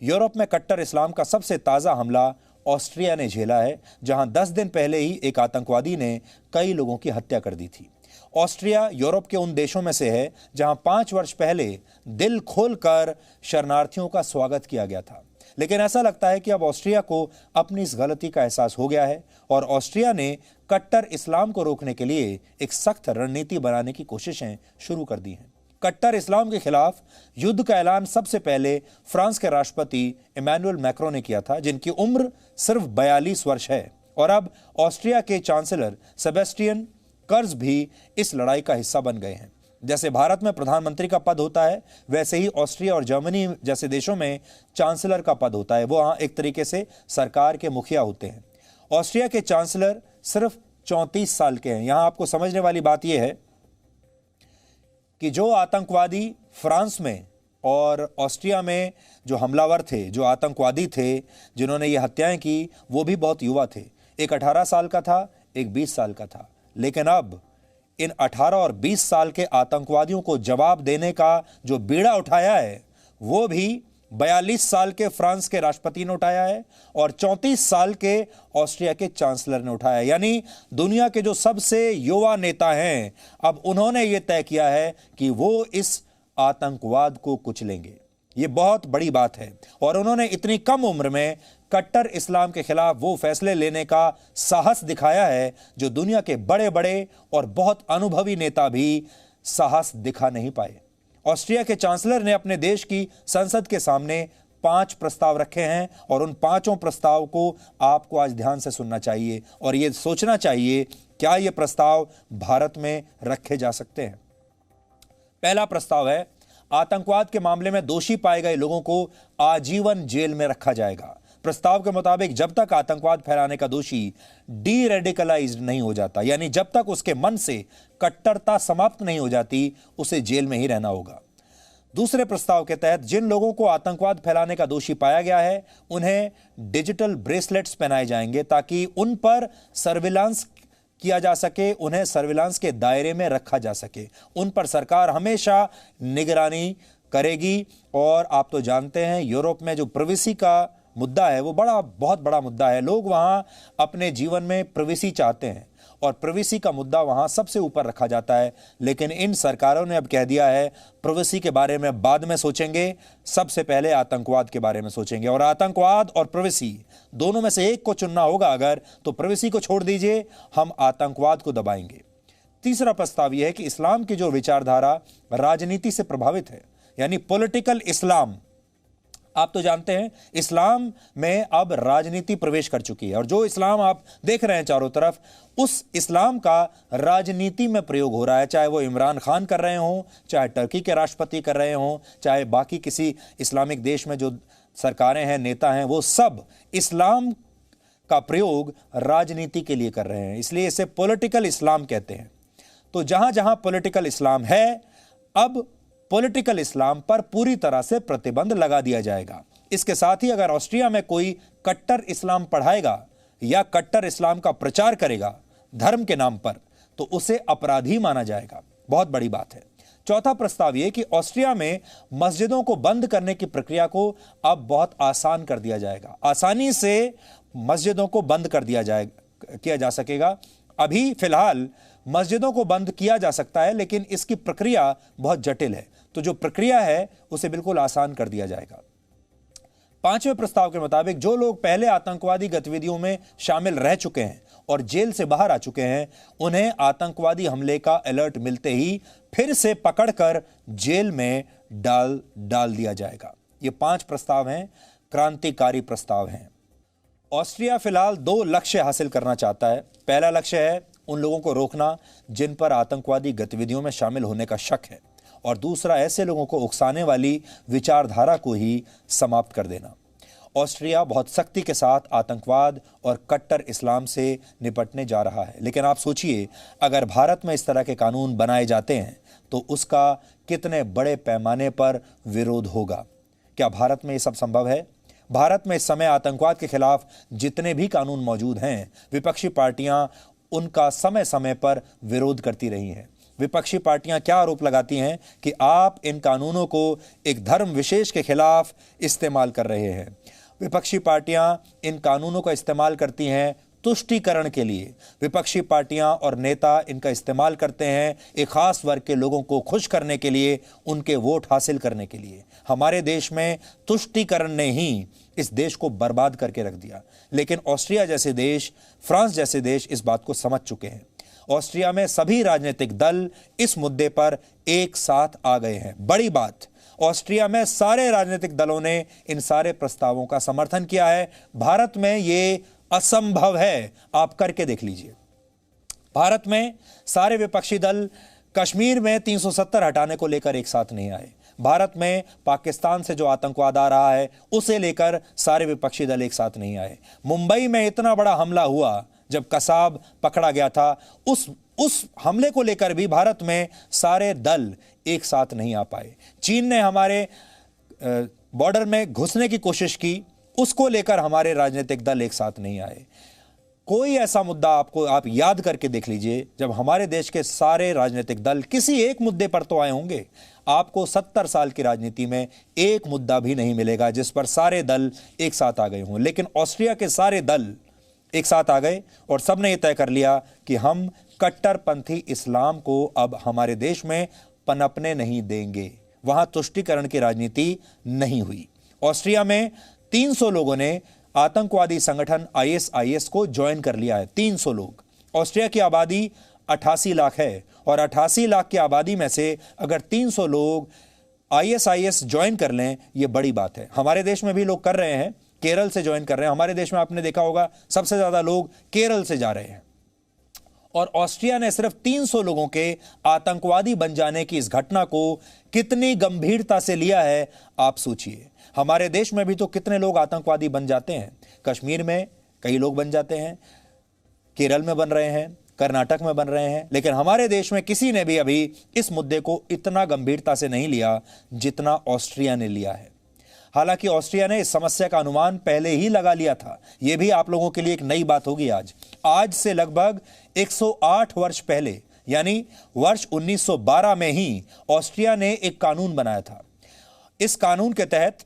Europe में कट्टर इस्लाम का सबसे ताज़ा हमला ऑस्ट्रिया ने झेला है, जहां 10 दिन पहले ही एक आतंकवादी ने कई लोगों की हत्या कर दी थी। ऑस्ट्रिया यूरोप के उन देशों में से है जहां 5 वर्ष पहले दिल खोलकर शरणार्थियों का स्वागत किया गया था। लेकिन ऐसा लगता है कि अब ऑस्ट्रिया को अपनी इस गलती का एहसास हो गया है और ऑस्ट्रिया ने कट्टर इस्लाम को रोकने के लिए एक सख्त रणनीति बनाने की कोशिशें शुरू कर दी हैं। कट्टर इस्लाम के खिलाफ युद्ध का ऐलान सबसे पहले फ्रांस के राष्ट्रपति इमैनुअल मैक्रों ने किया था, जिनकी उम्र सिर्फ 42 वर्ष है। और अब ऑस्ट्रिया के चांसलर सेबेस्टियन कर्ज भी इस लड़ाई का हिस्सा बन गए हैं। जैसे भारत में प्रधानमंत्री का पद होता है, वैसे ही ऑस्ट्रिया और जर्मनी जैसे देशों में चांसलर का पद होता है। वो वहां एक तरीके से सरकार के मुखिया होते हैं। ऑस्ट्रिया के चांसलर सिर्फ 34 साल के हैं। यहां आपको समझने वाली बात यह है कि जो आतंकवादी फ्रांस में और ऑस्ट्रिया में जो हमलावर थे, जो आतंकवादी थे जिन्होंने ये हत्याएं की, वो भी बहुत युवा थे। एक 18 साल का था, एक 20 साल का था। लेकिन अब इन 18 और 20 साल के आतंकवादियों को जवाब देने का जो बीड़ा उठाया है, वो भी 42 साल के फ्रांस के राष्ट्रपति ने उठाया है और 34 साल के ऑस्ट्रिया के चांसलर ने उठाया है। यानी दुनिया के जो सबसे युवा नेता हैं, अब उन्होंने ये तय किया है कि वो इस आतंकवाद को कुचलेंगे। ये बहुत बड़ी बात है और उन्होंने इतनी कम उम्र में कट्टर इस्लाम के खिलाफ वो फैसले लेने का साहस दिखाया है जो दुनिया के बड़े बड़े और बहुत अनुभवी नेता भी साहस दिखा नहीं पाए। ऑस्ट्रिया के चांसलर ने अपने देश की संसद के सामने 5 प्रस्ताव रखे हैं और उन 5 प्रस्ताव को आपको आज ध्यान से सुनना चाहिए और ये सोचना चाहिए क्या ये प्रस्ताव भारत में रखे जा सकते हैं। पहला प्रस्ताव है, आतंकवाद के मामले में दोषी पाए गए लोगों को आजीवन जेल में रखा जाएगा। प्रस्ताव के मुताबिक जब तक आतंकवाद फैलाने का दोषी डी रेडिकलाइज्ड नहीं हो जाता, यानी जब तक उसके मन से कट्टरता समाप्त नहीं हो जाती, उसे जेल में ही रहना होगा। दूसरे प्रस्ताव के तहत जिन लोगों को आतंकवाद फैलाने का दोषी पाया गया है, उन्हें डिजिटल ब्रेसलेट्स पहनाए जाएंगे ताकि उन पर सर्विलांस किया जा सके, उन्हें सर्विलांस के दायरे में रखा जा सके। उन पर सरकार हमेशा निगरानी करेगी। और आप तो जानते हैं यूरोप में जो प्राइवेसी का मुद्दा है वो बहुत बड़ा मुद्दा है। लोग वहां अपने जीवन में प्राइवेसी चाहते हैं और प्राइवेसी का मुद्दा वहां सबसे ऊपर रखा जाता है। लेकिन इन सरकारों ने अब कह दिया है प्राइवेसी के बारे में बाद में सोचेंगे, सबसे पहले आतंकवाद के बारे में सोचेंगे। और आतंकवाद और प्राइवेसी दोनों में से एक को चुनना होगा अगर, तो प्राइवेसी को छोड़ दीजिए, हम आतंकवाद को दबाएंगे। तीसरा प्रस्ताव यह है कि इस्लाम की जो विचारधारा राजनीति से प्रभावित है, यानी पॉलिटिकल इस्लाम, आप तो जानते हैं इस्लाम में अब राजनीति प्रवेश कर चुकी है और जो इस्लाम आप देख रहे हैं चारों तरफ, उस इस्लाम का राजनीति में प्रयोग हो रहा है। चाहे वो इमरान खान कर रहे हों, चाहे टर्की के राष्ट्रपति कर रहे हों, चाहे बाकी किसी इस्लामिक देश में जो सरकारें हैं, नेता हैं, वो सब इस्लाम का प्रयोग राजनीति के लिए कर रहे हैं। इसलिए इसे पॉलिटिकल इस्लाम कहते हैं। तो जहां जहां पॉलिटिकल इस्लाम है, अब पॉलिटिकल इस्लाम पर पूरी तरह से प्रतिबंध लगा दिया जाएगा। इसके साथ ही अगर ऑस्ट्रिया में कोई कट्टर इस्लाम पढ़ाएगा या कट्टर इस्लाम का प्रचार करेगा धर्म के नाम पर, तो उसे अपराधी माना जाएगा। बहुत बड़ी बात है। चौथा प्रस्ताव यह कि ऑस्ट्रिया में मस्जिदों को बंद करने की प्रक्रिया को अब बहुत आसान कर दिया जाएगा। आसानी से मस्जिदों को बंद कर किया जा सकेगा। अभी फिलहाल मस्जिदों को बंद किया जा सकता है, लेकिन इसकी प्रक्रिया बहुत जटिल है। तो जो प्रक्रिया है उसे बिल्कुल आसान कर दिया जाएगा। 5वें प्रस्ताव के मुताबिक जो लोग पहले आतंकवादी गतिविधियों में शामिल रह चुके हैं और जेल से बाहर आ चुके हैं, उन्हें आतंकवादी हमले का अलर्ट मिलते ही फिर से पकड़कर जेल में डाल दिया जाएगा। ये 5 प्रस्ताव हैं, क्रांतिकारी प्रस्ताव हैं। ऑस्ट्रिया फिलहाल 2 लक्ष्य हासिल करना चाहता है। पहला लक्ष्य है उन लोगों को रोकना जिन पर आतंकवादी गतिविधियों में शामिल होने का शक है, और दूसरा ऐसे लोगों को उकसाने वाली विचारधारा को ही समाप्त कर देना। ऑस्ट्रिया बहुत सख्ती के साथ आतंकवाद और कट्टर इस्लाम से निपटने जा रहा है। लेकिन आप सोचिए, अगर भारत में इस तरह के कानून बनाए जाते हैं तो उसका कितने बड़े पैमाने पर विरोध होगा। क्या भारत में ये सब संभव है? भारत में इस समय आतंकवाद के खिलाफ जितने भी कानून मौजूद हैं, विपक्षी पार्टियां उनका समय समय पर विरोध करती रही हैं। विपक्षी पार्टियां क्या आरोप लगाती हैं कि आप इन कानूनों को एक धर्म विशेष के खिलाफ इस्तेमाल कर रहे हैं। विपक्षी पार्टियां इन कानूनों का इस्तेमाल करती हैं तुष्टीकरण के लिए। विपक्षी पार्टियां और नेता इनका इस्तेमाल करते हैं एक खास वर्ग के लोगों को खुश करने के लिए, उनके वोट हासिल करने के लिए। हमारे देश में तुष्टीकरण ने ही इस देश को बर्बाद करके रख दिया, लेकिन ऑस्ट्रिया जैसे देश, फ्रांस जैसे देश इस बात को समझ चुके हैं। ऑस्ट्रिया में सभी राजनीतिक दल इस मुद्दे पर एक साथ आ गए हैं। बड़ी बात, ऑस्ट्रिया में सारे राजनीतिक दलों ने इन सारे प्रस्तावों का समर्थन किया है। भारत में यह असंभव है, आप करके देख लीजिए। भारत में सारे विपक्षी दल कश्मीर में 370 हटाने को लेकर एक साथ नहीं आए। भारत में पाकिस्तान से जो आतंकवाद आ रहा है उसे लेकर सारे विपक्षी दल एक साथ नहीं आए। मुंबई में इतना बड़ा हमला हुआ जब कसाब पकड़ा गया था, उस हमले को लेकर भी भारत में सारे दल एक साथ नहीं आ पाए। चीन ने हमारे बॉर्डर में घुसने की कोशिश की, उसको लेकर हमारे राजनीतिक दल एक साथ नहीं आए। कोई ऐसा मुद्दा आप याद करके देख लीजिए जब हमारे देश के सारे राजनीतिक दल किसी एक मुद्दे पर तो आए होंगे। आपको 70 साल की राजनीति में एक मुद्दा भी नहीं मिलेगा जिस पर सारे दल एक साथ आ गए हों। लेकिन ऑस्ट्रिया के सारे दल एक साथ आ गए और सबने यह तय कर लिया कि हम कट्टरपंथी इस्लाम को अब हमारे देश में पनपने नहीं देंगे। वहां तुष्टीकरण की राजनीति नहीं हुई। ऑस्ट्रिया में 300 लोगों ने आतंकवादी संगठन आईएसआईएस को ज्वाइन कर लिया है। 300 लोग। ऑस्ट्रिया की आबादी 88 लाख है और 88 लाख की आबादी में से अगर 300 लोग आईएसआईएस ज्वाइन कर लें, यह बड़ी बात है। हमारे देश में भी लोग कर रहे हैं, केरल से ज्वाइन कर रहे हैं। हमारे देश में आपने देखा होगा सबसे ज्यादा लोग केरल से जा रहे हैं। और ऑस्ट्रिया ने सिर्फ 300 लोगों के आतंकवादी बन जाने की इस घटना को कितनी गंभीरता से लिया है, आप सोचिए। हमारे देश में भी तो कितने लोग आतंकवादी बन जाते हैं। कश्मीर में कई लोग बन जाते हैं, केरल में बन रहे हैं, कर्नाटक में बन रहे हैं, लेकिन हमारे देश में किसी ने भी अभी इस मुद्दे को इतना गंभीरता से नहीं लिया जितना ऑस्ट्रिया ने लिया है। हालांकि ऑस्ट्रिया ने इस समस्या का अनुमान पहले ही लगा लिया था। यह भी आप लोगों के लिए एक नई बात होगी। आज से लगभग 108 वर्ष पहले, यानी वर्ष 1912 में ही ऑस्ट्रिया ने एक कानून बनाया था। इस कानून के तहत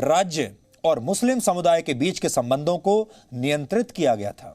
राज्य और मुस्लिम समुदाय के बीच के संबंधों को नियंत्रित किया गया था।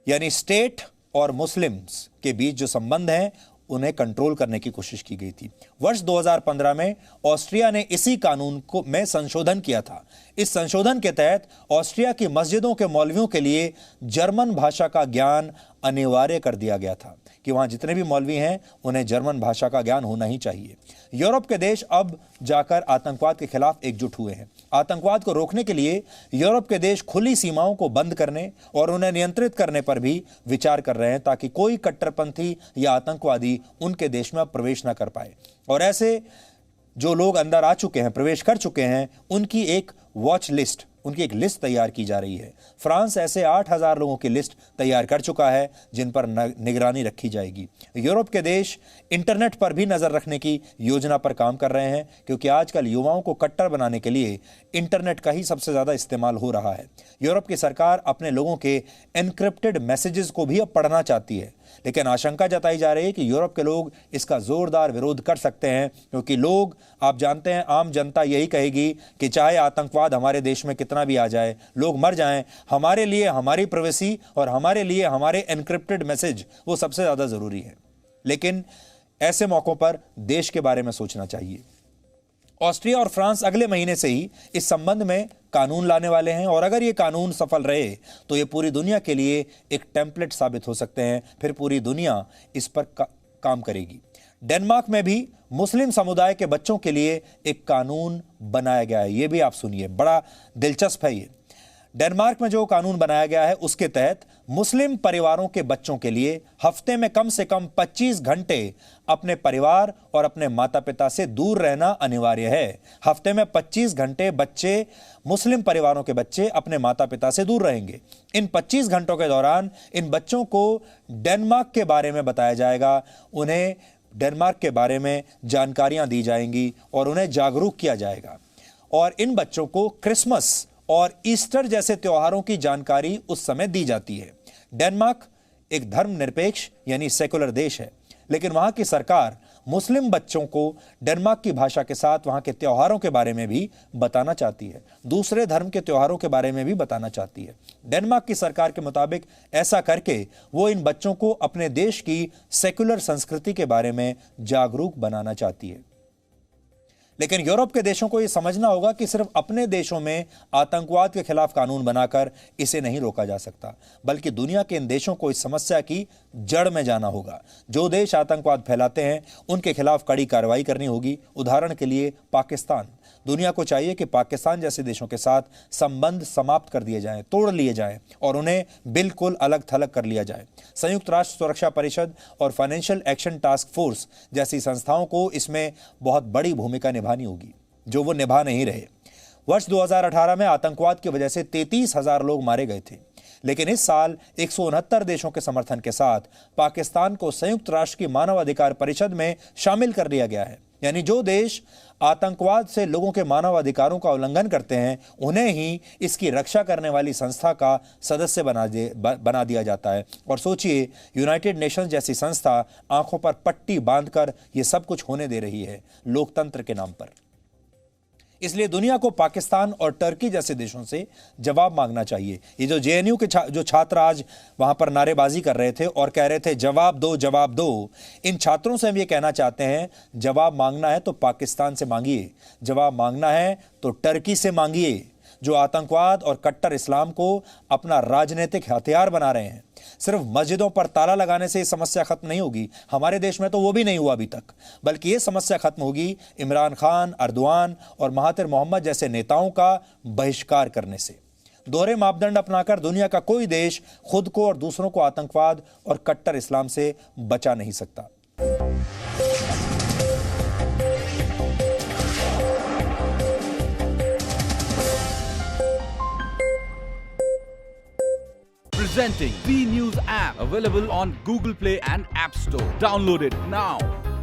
यानी स्टेट और मुस्लिम्स के बीच जो संबंध हैं उन्हें कंट्रोल करने की कोशिश की गई थी। वर्ष 2015 में ऑस्ट्रिया ने इसी कानून को में संशोधन किया था। इस संशोधन के तहत ऑस्ट्रिया की मस्जिदों के मौलवियों के लिए जर्मन भाषा का ज्ञान अनिवार्य कर दिया गया था कि वहां जितने भी मौलवी हैं उन्हें जर्मन भाषा का ज्ञान होना ही चाहिए। यूरोप के देश अब जाकर आतंकवाद के खिलाफ एकजुट हुए हैं। आतंकवाद को रोकने के लिए यूरोप के देश खुली सीमाओं को बंद करने और उन्हें नियंत्रित करने पर भी विचार कर रहे हैं ताकि कोई कट्टरपंथी या आतंकवादी उनके देश में प्रवेश ना कर पाए। और ऐसे जो लोग अंदर आ चुके हैं, प्रवेश कर चुके हैं, उनकी एक वॉच लिस्ट, उनकी एक लिस्ट तैयार की जा रही है। फ्रांस ऐसे 8000 लोगों की लिस्ट तैयार कर चुका है जिन पर निगरानी रखी जाएगी। यूरोप के देश इंटरनेट पर भी नजर रखने की योजना पर काम कर रहे हैं क्योंकि आजकल युवाओं को कट्टर बनाने के लिए इंटरनेट का ही सबसे ज्यादा इस्तेमाल हो रहा है। यूरोप की सरकार अपने लोगों के एनक्रिप्टेड मैसेजेस को भी अब पढ़ना चाहती है, लेकिन आशंका जताई जा रही है कि यूरोप के लोग इसका जोरदार विरोध कर सकते हैं क्योंकि लोग, आप जानते हैं, आम जनता यही कहेगी कि चाहे आतंकवाद हमारे देश में कितना भी आ जाए, लोग मर जाएं, हमारे लिए हमारी प्राइवेसी और हमारे लिए हमारे एनक्रिप्टेड मैसेज वो सबसे ज्यादा जरूरी है। लेकिन ऐसे मौकों पर देश के बारे में सोचना चाहिए। ऑस्ट्रिया और फ्रांस अगले महीने से ही इस संबंध में कानून लाने वाले हैं और अगर ये कानून सफल रहे तो ये पूरी दुनिया के लिए एक टेम्पलेट साबित हो सकते हैं। फिर पूरी दुनिया इस पर काम करेगी। डेनमार्क में भी मुस्लिम समुदाय के बच्चों के लिए एक कानून बनाया गया है। ये भी आप सुनिए, बड़ा दिलचस्प है ये। डेनमार्क में जो कानून बनाया गया है उसके तहत मुस्लिम परिवारों के बच्चों के लिए हफ्ते में कम से कम 25 घंटे अपने परिवार और अपने माता पिता से दूर रहना अनिवार्य है। हफ्ते में 25 घंटे बच्चे, मुस्लिम परिवारों के बच्चे अपने माता पिता से दूर रहेंगे। इन 25 घंटों के दौरान इन बच्चों को डेनमार्क के बारे में बताया जाएगा, उन्हें डेनमार्क के बारे में जानकारियां दी जाएंगी और उन्हें जागरूक किया जाएगा। और इन बच्चों को क्रिसमस और ईस्टर जैसे त्योहारों की जानकारी उस समय दी जाती है। डेनमार्क एक धर्मनिरपेक्ष यानी सेकुलर देश है। लेकिन वहां की सरकार मुस्लिम बच्चों को डेनमार्क की भाषा के साथ वहां के त्योहारों के बारे में भी बताना चाहती है, दूसरे धर्म के त्योहारों के बारे में भी बताना चाहती है। डेनमार्क की सरकार के मुताबिक ऐसा करके वो इन बच्चों को अपने देश की सेक्युलर संस्कृति के बारे में जागरूक बनाना चाहती है। लेकिन यूरोप के देशों को यह समझना होगा कि सिर्फ अपने देशों में आतंकवाद के खिलाफ कानून बनाकर इसे नहीं रोका जा सकता, बल्कि दुनिया के इन देशों को इस समस्या की जड़ में जाना होगा। जो देश आतंकवाद फैलाते हैं उनके खिलाफ कड़ी कार्रवाई करनी होगी। उदाहरण के लिए पाकिस्तान। दुनिया को चाहिए कि पाकिस्तान जैसे देशों के साथ संबंध समाप्त कर दिए जाएं, तोड़ लिए जाएं और उन्हें बिल्कुल अलग थलग कर लिया जाए। संयुक्त राष्ट्र सुरक्षा परिषद और फाइनेंशियल एक्शन टास्क फोर्स जैसी संस्थाओं को इसमें बहुत बड़ी भूमिका निभानी होगी, जो वो निभा नहीं रहे। वर्ष 2018 में आतंकवाद की वजह से 33,000 लोग मारे गए थे, लेकिन इस साल 169 देशों के समर्थन के साथ पाकिस्तान को संयुक्त राष्ट्र की मानवाधिकार परिषद में शामिल कर लिया गया है। यानी जो देश आतंकवाद से लोगों के मानवाधिकारों का उल्लंघन करते हैं उन्हें ही इसकी रक्षा करने वाली संस्था का सदस्य बना दिया जाता है। और सोचिए, यूनाइटेड नेशंस जैसी संस्था आंखों पर पट्टी बांधकर यह सब कुछ होने दे रही है लोकतंत्र के नाम पर। इसलिए दुनिया को पाकिस्तान और टर्की जैसे देशों से जवाब मांगना चाहिए। ये जो जेएनयू के जो छात्र आज वहां पर नारेबाजी कर रहे थे और कह रहे थे जवाब दो जवाब दो, इन छात्रों से हम ये कहना चाहते हैं, जवाब मांगना है तो पाकिस्तान से मांगिए, जवाब मांगना है तो टर्की से मांगिए, जो आतंकवाद और कट्टर इस्लाम को अपना राजनीतिक हथियार बना रहे हैं। सिर्फ मस्जिदों पर ताला लगाने से ये समस्या खत्म नहीं होगी। हमारे देश में तो वो भी नहीं हुआ अभी तक, बल्कि ये समस्या खत्म होगी इमरान खान, अर्दवान और महातिर मोहम्मद जैसे नेताओं का बहिष्कार करने से। दोहरे मापदंड अपनाकर दुनिया का कोई देश खुद को और दूसरों को आतंकवाद और कट्टर इस्लाम से बचा नहीं सकता। Presenting V News app, available on Google Play and App Store. Download it now.